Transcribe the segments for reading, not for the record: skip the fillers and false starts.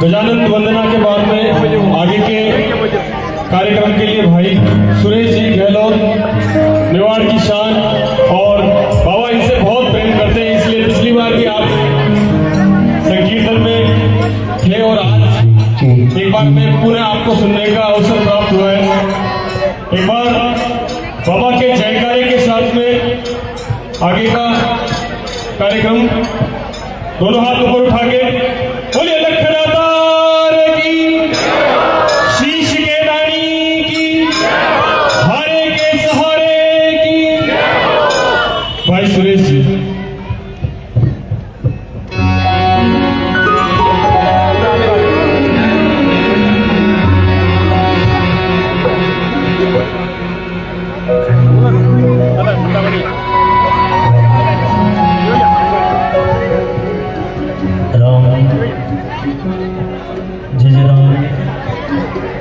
गजानन वंदना के बाद में आगे के कार्यक्रम के लिए भाई सुरेश जी गहलोत, मेवाड़ की शान, और बाबा इनसे बहुत प्रेम करते हैं, इसलिए पिछली बार भी आप संकीर्तन में थे और आज एक बार में पूरे आपको सुनने का अवसर प्राप्त हुआ है। एक बार बाबा के जयकारे के साथ में आगे का कार्यक्रम, दोनों हाथ ऊपर उठा के बोलिए लखनदार की, शीश के रानी की, हारे के सहारे की। भाई सुरेश जी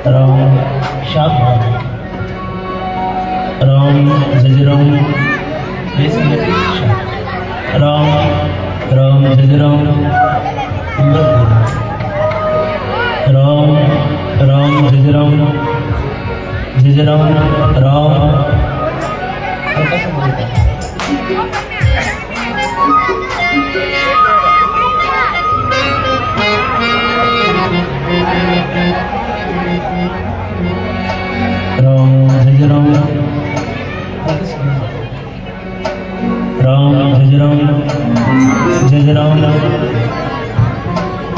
राम शाह राम जय राम राम राम जय राम राम राम जय राम जय राम राम जय राम राम जय राम जय राम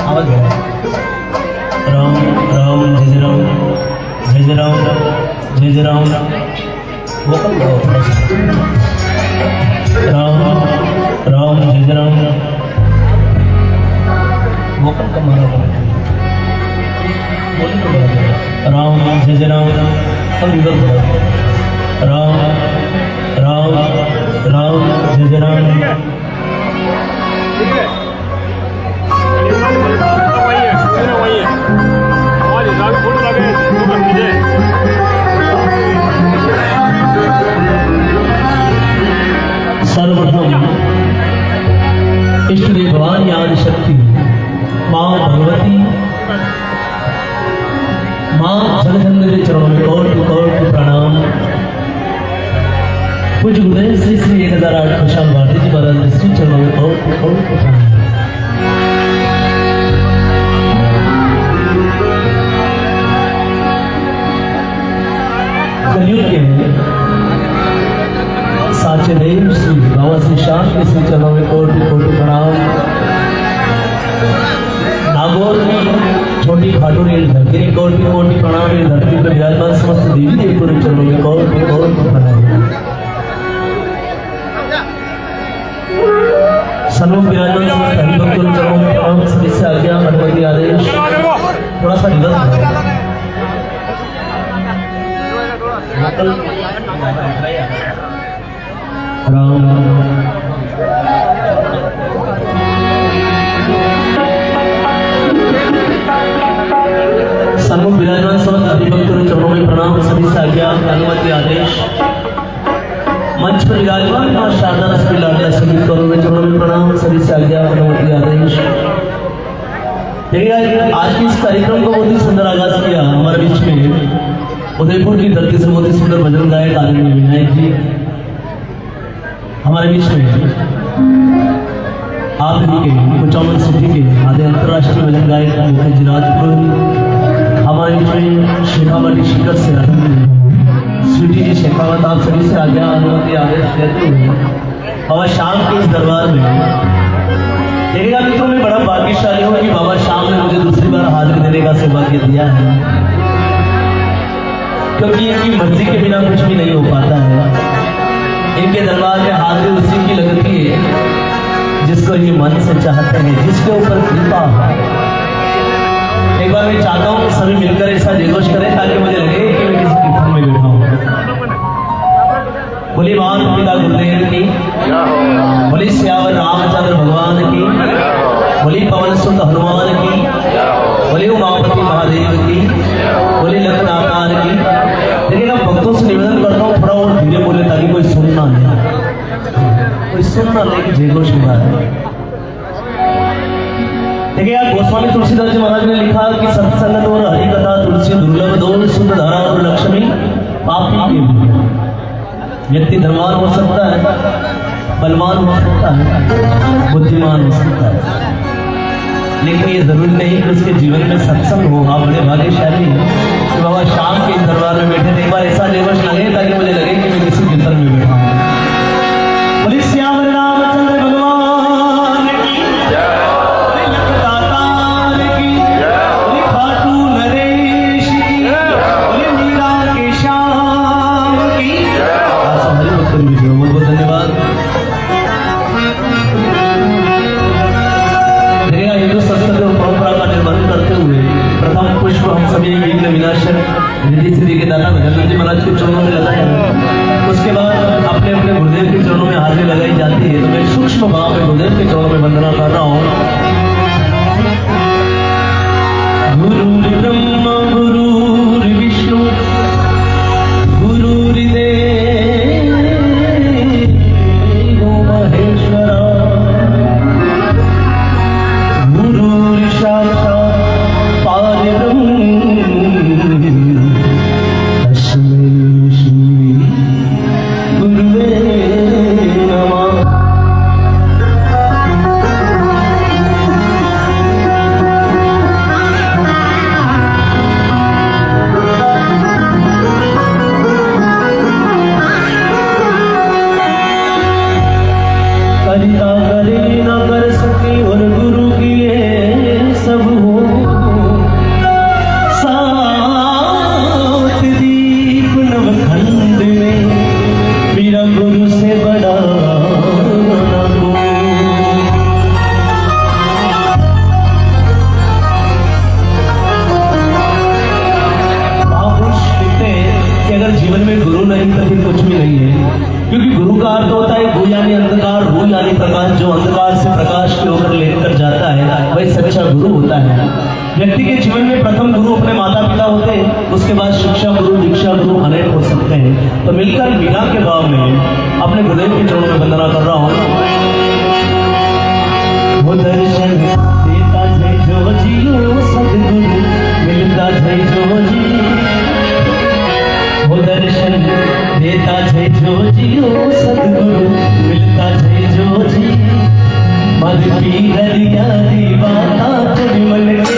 आवाज राम राम जय राम जय राम जय राम वोकल राम राम जय राम वोकल का मारा राम जय राम राम राम राम जय राम सर्वप्रथम इष्ट देव भवानी आदि शक्ति माँ भगवती, माँ जगदम्बे के चरणों में कोटि प्रणाम। पूज्य गुरुदेव श्री श्री 1008 खुशहाल भारती जी महाराज श्री चरणों में कोटि प्रणाम। कलयुग के साचे देव श्री बाबा श्री श्याम के श्री चरणों में कोटि प्रणाम। नागौर में छोटी खाटू रेल धरती कोटि प्रणाम। धरती पर विराजमान समस्त देवी देवपुर चरणों में कोटि प्रणाम। सर्व विराजमान समस्त हरिभक्तों चरणों में प्रणाम। सभी से आज्ञा अनुमति आदेश थोड़ा सा रिवर्स राम सर्व विराजमान समस्त हरिभक्तों चरणों में प्रणाम। सभी से आज्ञा अनुमति आदेश। मंच पर विराजमान मां शारदा रश्मि लाडला सभी करों में चरणों में प्रणाम। सभी से आज्ञा अनुमति आदेश। देखिए आज के इस कार्यक्रम को बहुत ही सुंदर आगाज किया हमारे बीच में उदयपुर की धरती से बहुत ही सुंदर भजन गायक आदरणीय विनायक जी हमारे बीच में। आप ही के कुचामन सिटी के आधे अंतर्राष्ट्रीय भजन गायक मुकेश जी राजपुरोहित हमारे बीच में। शेखावटी शिखर से स्वीटी जी शेखावत आप सभी से आज्ञा अनुमति आदेश देते हुए बाबा शाम के इस दरबार में देखिएगा मित्रों में बड़ा भाग्यशाली हूँ कि बाबा शाम ने मुझे दूसरी बार हाजिरी देने का सौभाग्य दिया है, क्योंकि इनकी मर्जी के बिना कुछ भी नहीं हो पाता है। इनके दरबार में हाजिरी उसी की लगती है जिसको ये मन से चाहते हैं, जिसके ऊपर कृपा है। एक बार मैं चाहता हूँ कि सभी मिलकर ऐसा जयघोष करें ताकि मुझे लगे कि मैं किसी कीर्तन में बैठा हूँ। बोली मात पिता गुरुदेव की, बोली श्यावर रामचंद्र भगवान की, बोली पवन सुत हनुमान की, बोली उमापति महादेव की, बोली लखन अवतार की। देखिएगा भक्तों से निवेदन करता हूँ थोड़ा और धीरे बोले ताकि कोई सुनना नहीं, कोई सुनना नहीं कि जय घोष लिखा है। देखिए यार गोस्वामी तुलसीदास जी महाराज ने लिखा कि सत्संगत और हरि कथा तुलसी दुर्लभ दो शुद्ध धारा और लक्ष्मी पापी के व्यक्ति धनवान हो सकता है, बलवान हो सकता है, बुद्धिमान हो सकता है, लेकिन ये जरूरी नहीं कि उसके जीवन में सत्संग हो। आप बड़े भाग्यशाली हैं कि बाबा शाम के इस दरबार में बैठे थे। एक बार ऐसा दिवस लगे ताकि मुझे लगे कि मैं किसी कीर्तन में बैठा हूँ। बोले श्याम रामचंद्र भगवान की, बोले लखदातार की, बोले खाटू नरेश की, बोले मीरा के श्याम की। हरि भक्त बहुत बहुत धन्यवाद। हिंदू संस्कृति और परंपरा का निर्माण करते हुए प्रथम पुष्प हम सभी विघ्न विनाशक रिद्धि सिद्धि के दाता गजानन जी महाराज के चरणों में लगाया। उसके बाद अपने अपने गुरुदेव के चरणों में हाजिरी लगाई जाती है। तो मैं सूक्ष्म भाव में गुरुदेव के चरणों में वंदना कर रहा हूँ। गुरु ब्रह्मा गुरु विष्णु गुरु देवो महेश्वरा व्यक्ति के जीवन में प्रथम गुरु अपने माता पिता होते हैं, उसके बाद शिक्षा गुरु दीक्षा गुरु अनेक हो सकते हैं। तो मिलकर मीरा के भाव में अपने गुरुदेव के चरणों में वंदना कर रहा हूँ। वो दर्शन देता जय जो जियो सदगुरु मिलता जय जो जी, वो दर्शन देता जय जो जियो सदगुरु मिलता जय जो जी। मद की हरिया दीवाना मन के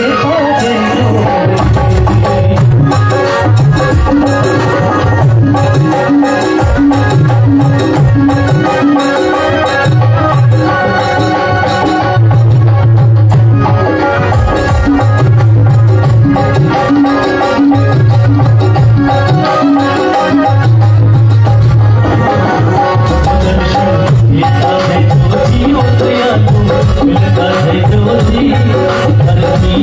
मिलता है जो जी, धरती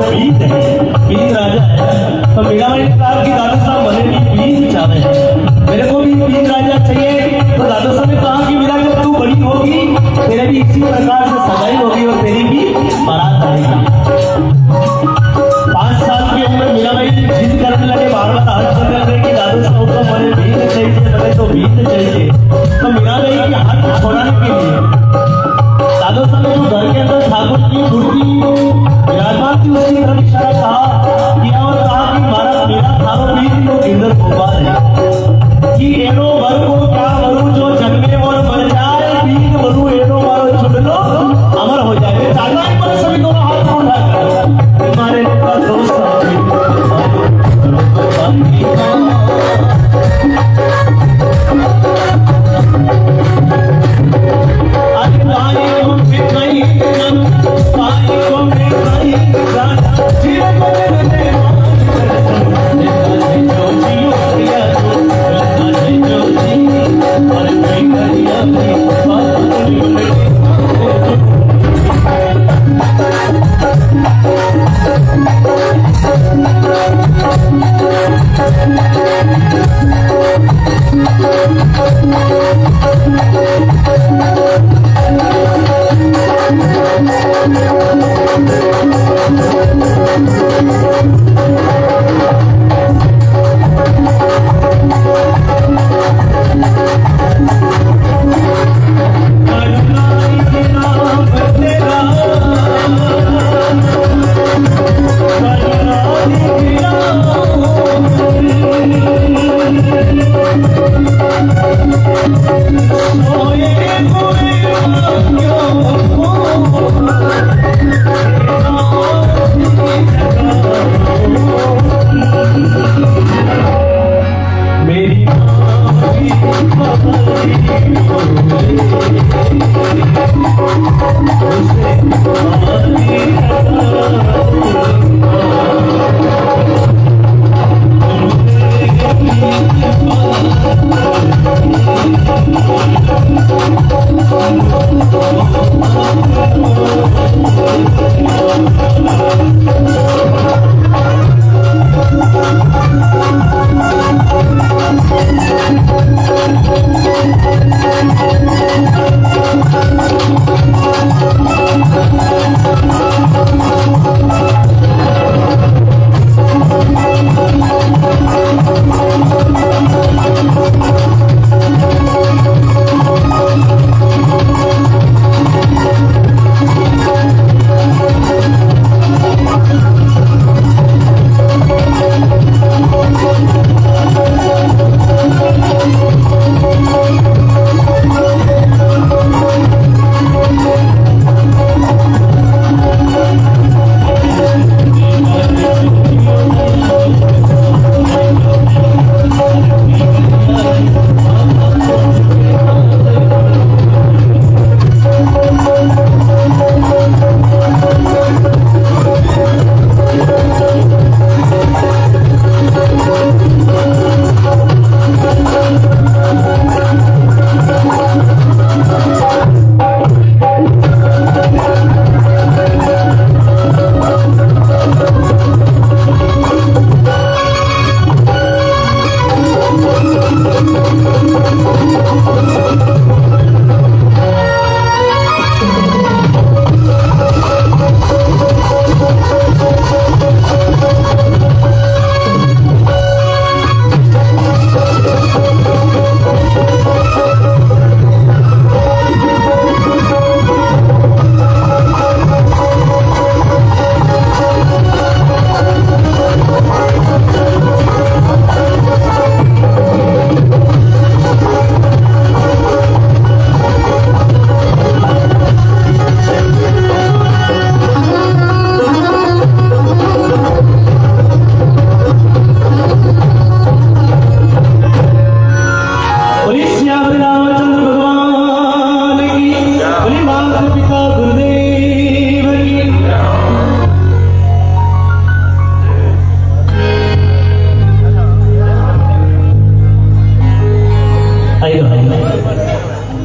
बीत है, बीत राजा है। तो मीरा भाई ने कहा कि दादा साहब भले भी बीत चाहे, मेरे को भी बीत राजा चाहिए। तो दादा साहब ने कहा कि मीरा जब तू बड़ी होगी तेरे भी इसी प्रकार से सगाई होगी और तेरी भी बारात आएगी। 5 साल की उम्र मीरा भाई जिद करने लगे, बार बार हाथ जोड़ने लगे कि दादा साहब को मुझे बीत चाहिए, मुझे तो बीत चाहिए। तो मीरा भाई के हाथ छोड़ाने के लिए दादा साहब ने जो घर के अंदर ठाकुर की मूर्ति विराजमान थी उसकी तरफ इशारा किया और कहा कि महाराज मेरा थारो बीत तो गिंदर गोपाल है कि एनो वर को क्या वरु जो जन्मे और मर जाए, बीत वरु एनो मारो चुन लो अमर हो जाए। चाचा पर सभी दोनों हाथ उठाकर हमारे का दोस्त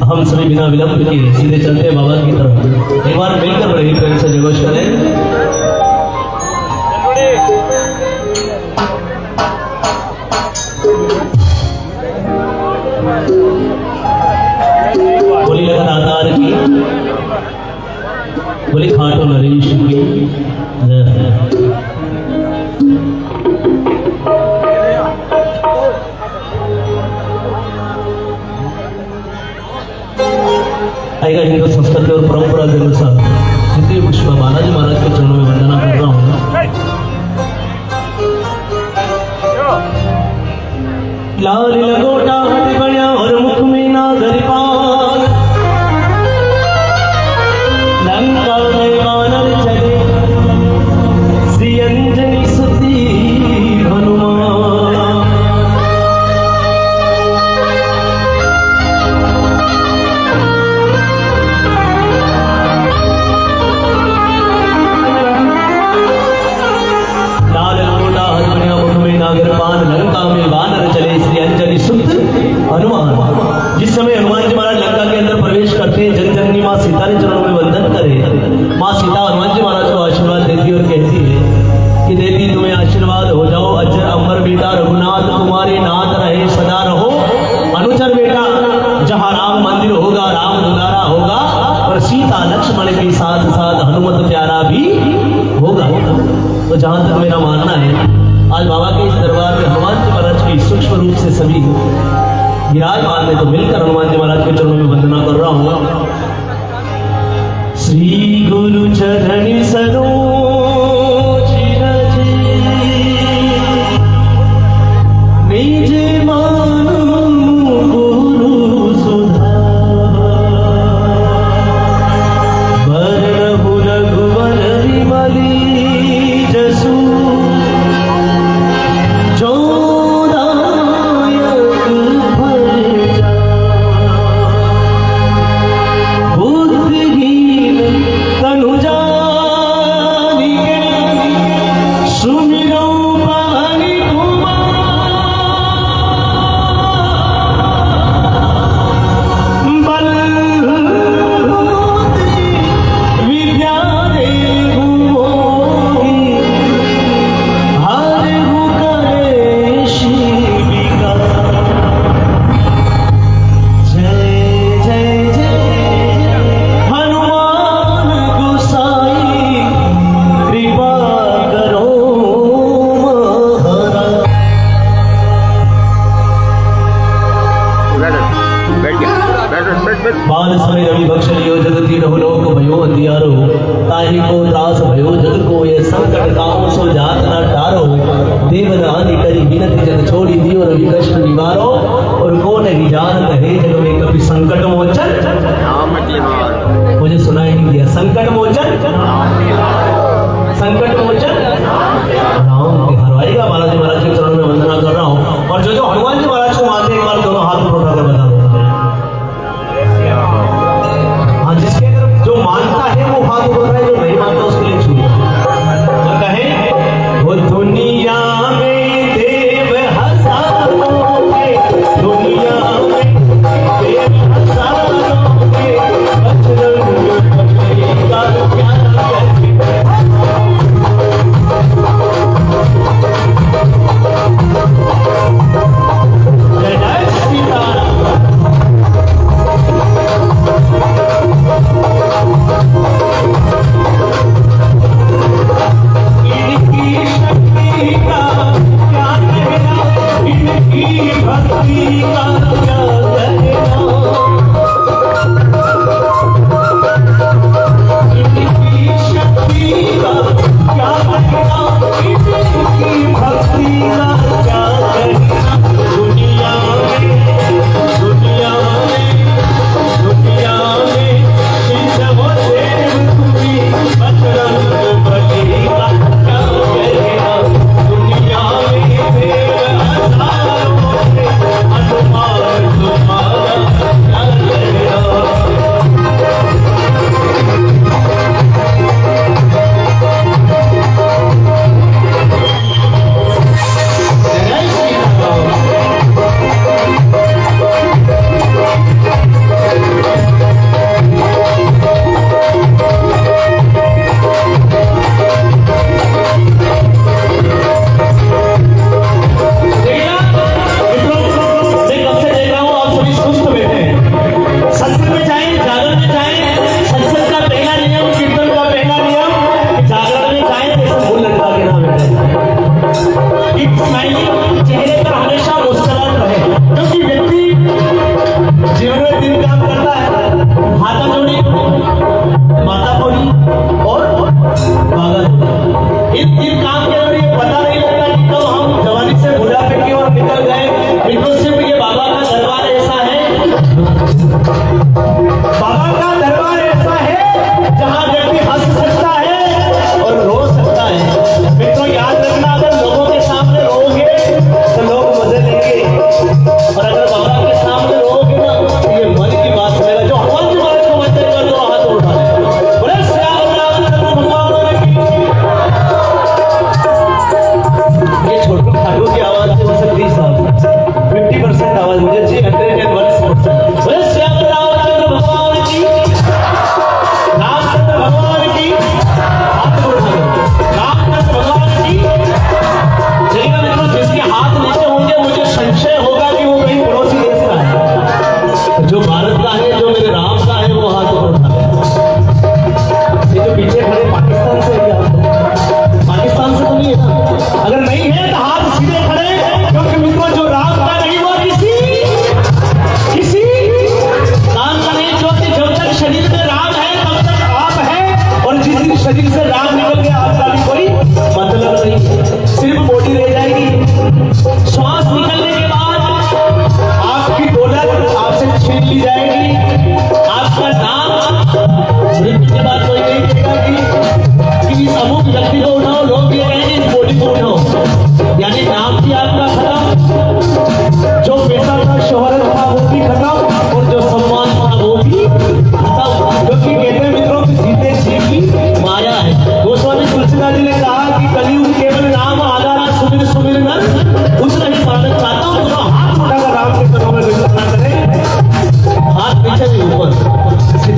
हम सभी बिना विलंब के सीधे चलते हैं बाबा की तरफ। एक बार मिलकर बड़े ही प्रेम से जगोश करें। बोली लगा दातार की, बोली खाटो नरेश की। आएगा हिंदू संस्कृति और परंपरा के अनुसार जितने पुष्प बालाजी महाराज के चरणों में वंदना कर रहा हूँ। लाल लगोटा हाथ बढ़िया और मुख में नागर पान, लंका में वानर चले श्री अंजनी सुती हनुमान। लाल लगोटा हाथ बढ़िया मुख में नागर पान, लंका में वानर चले श्री अंजनी सुत हनुमान। जिस समय हनुमान जी महाराज लंका के अंदर प्रवेश करते हैं, जन जननी माँ सीता ने चरणों में वंदन करे। माँ सीता हनुमान जी महाराज को आशीर्वाद देती और कहती है कि देवी तुम्हें आशीर्वाद हो जाओ, अजर अमर बेटा रघुनाथ तुम्हारे नाथ रहे सदा रहो। अनुचर बेटा जहाँ राम मंदिर होगा राम दुलारा होगा, और सीता लक्ष्मण के साथ साथ हनुमत प्यारा भी होगा। तो जहाँ तक मेरा मानना है, आज बाबा के इस दरबार में हनुमान जी महाराज की सूक्ष्म रूप से सभी विराजमान है, तो मिलकर हनुमान जी महाराज के चरणों में वंदना कर रहा हूँ। श्री गुरु चरण सरोज रज निज मानु गुरु सुधा, वरनहु रघुवर विमली जसु जो बाल समय रवि बख्श लियो जगती रहो लोक भयो अंधियारो, ताहि को त्रास भयो जग को ये संकट काम सो जात न टारो। देवदानी करी विनती जग छोड़ी दियो रवि कष्ट निवारो, और को नहीं जान कहे जग में कभी संकट मोचन। मुझे सुनाई नहीं दिया, संकट मोचन संकट मोचन राम के हरवाएगा। बालाजी महाराज के चरणों में वंदना कर रहा हूँ। और जो हनुमान जी महाराज को मानते एक बार दोनों हाथ उठाकर बता दो। हाँ, जिसके अंदर जो मानता है वो हाथ उठा रहा है, जो नहीं मानता उसके लिए छूट। तो कहे वो दुनिया में देव हजारों के, दुनिया में देव हजारों के, बजरंग बली का प्यारा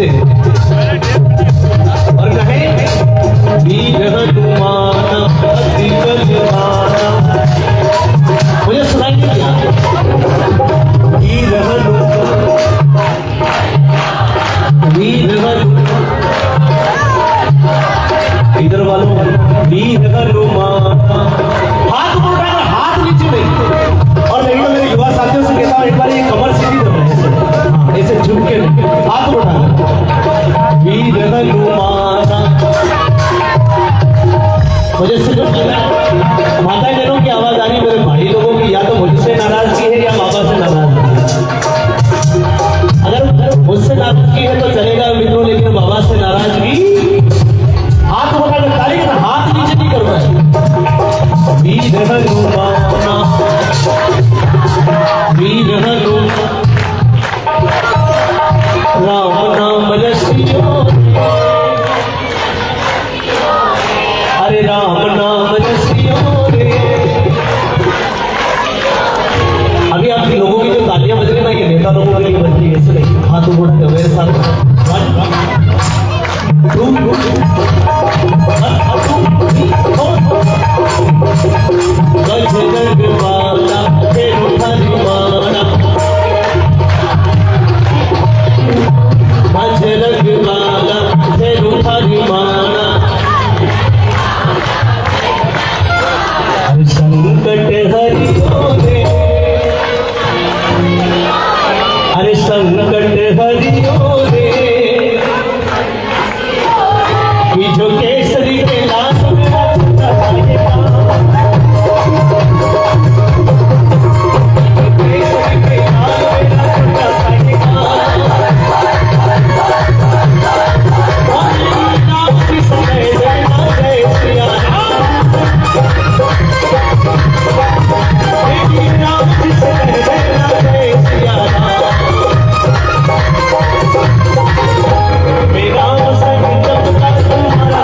लिखते हैं और कहें वीर हनुमान अति बलवाना। मुझे सुनाई नहीं दिया। वीर हनुमान इधर वालों वीर हनुमान हाथ उठाकर हाथ नीचे नहीं। और मैं मेरे युवा साथियों से कहता हूं एक बार ये कमर सीधी कर रहे हैं ऐसे झुक के हाथ उठाकर वीर हनुमान। मुझे सिर्फ माता बहनों की आवाज आ रही मेरे भाई लोगों की, या तो मुझसे नाराजगी है या बाबा से नाराजगी है। अगर मुझसे नाराजगी है तो चलेगा मित्रों, लेकिन बाबा से नाराजगी हाथ उठाकर ताली का हाथ नीचे नहीं करना है। वीर हनुमान वीर हनुमान राम नाम रसियो अरे राम नाम रसियो रे। अभी आपके लोगों की जो तालियां बज रही ना ये नेता लोगों के लिए बजती है, ऐसे नहीं हाथ उठा के मेरे साथ संकट हरियो रे अरे संकट हरियो रे कि जो केसरी के लाल मेरा छोटा भाईया केसरी के लाल मेरा छोटा भाईया नाम की समय देना जय सिया राम की समय देना जय सिया मेरा संग जपता तुम्हारा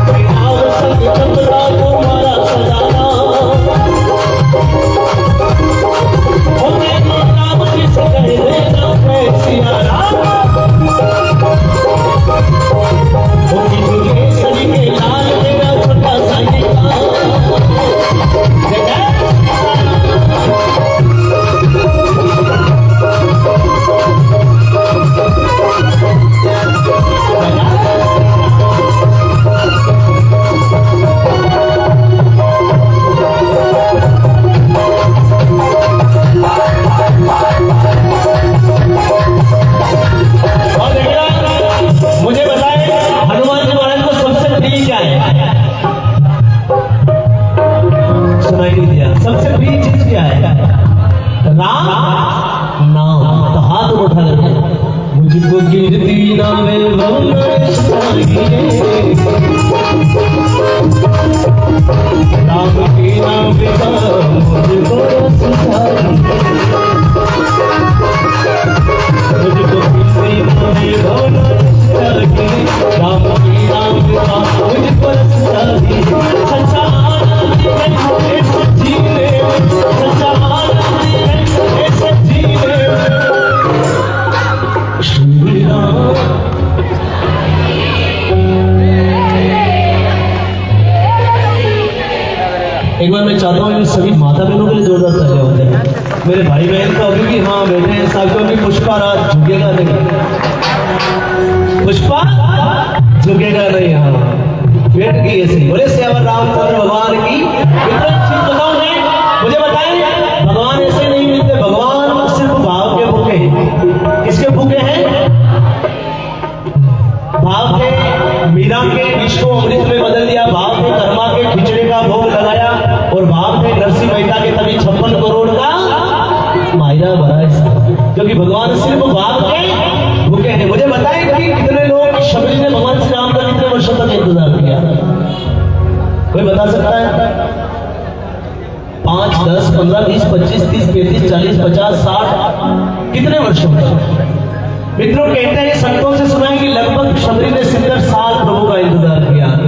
मेरा संग जपता तुम्हारा सदाना हो मेरी राम की समय देना जय सिया हो किसी सभी के लाल मेरा छोटा साइया मुझे बताएं हनुमान जी महाराज को सबसे प्रिय क्या है? सुनाई नहीं दिया। सबसे प्रिय चीज क्या है? राम नाम। तो हाथ उठा लेते मुझको गिरती नामे राम की नाम मुझको मुझको गिरती नामे राम की नाम मुझको सच्चा सच्ची सच्चा सच्ची श्री राम। एक बार मैं चाहता हूँ इन सभी माता बहनों के लिए जोरदार तालियां होते हैं। मेरे भाई बहन तो अभी भी हाँ बैठे हैं साथियों की पुष्पा रात झुकेगा नहीं, पुष्पा झुकेगा नहीं। हाँ वेट की ऐसे बोले श्यावर रामचंद्र भगवान की। बताओ नहीं मुझे बताएं भगवान ऐसे नहीं मिलते, भगवान सिर्फ भाव के भूखे हैं। किसके भूखे हैं? भाव के। मीरा के विष को अमृत में बदल दिया, भाव के कर्मा के खिचड़े का भोग लगाया और भाव के नरसिंह मेहता के तभी 56 करोड़ का मायरा भरा, क्योंकि भगवान सिर्फ भाव के भूखे हैं। मुझे बताएं कि कितने लोग शबरी ने भगवान श्री राम का कितने वर्षों तक इंतजार किया? कोई बता सकता है? 5, 10, 15, 20, 25, 30, 35, 40, 50, 60 कितने वर्षों में? मित्रों कहते हैं संतों से सुना है कि लगभग शबरी ने सिद्धर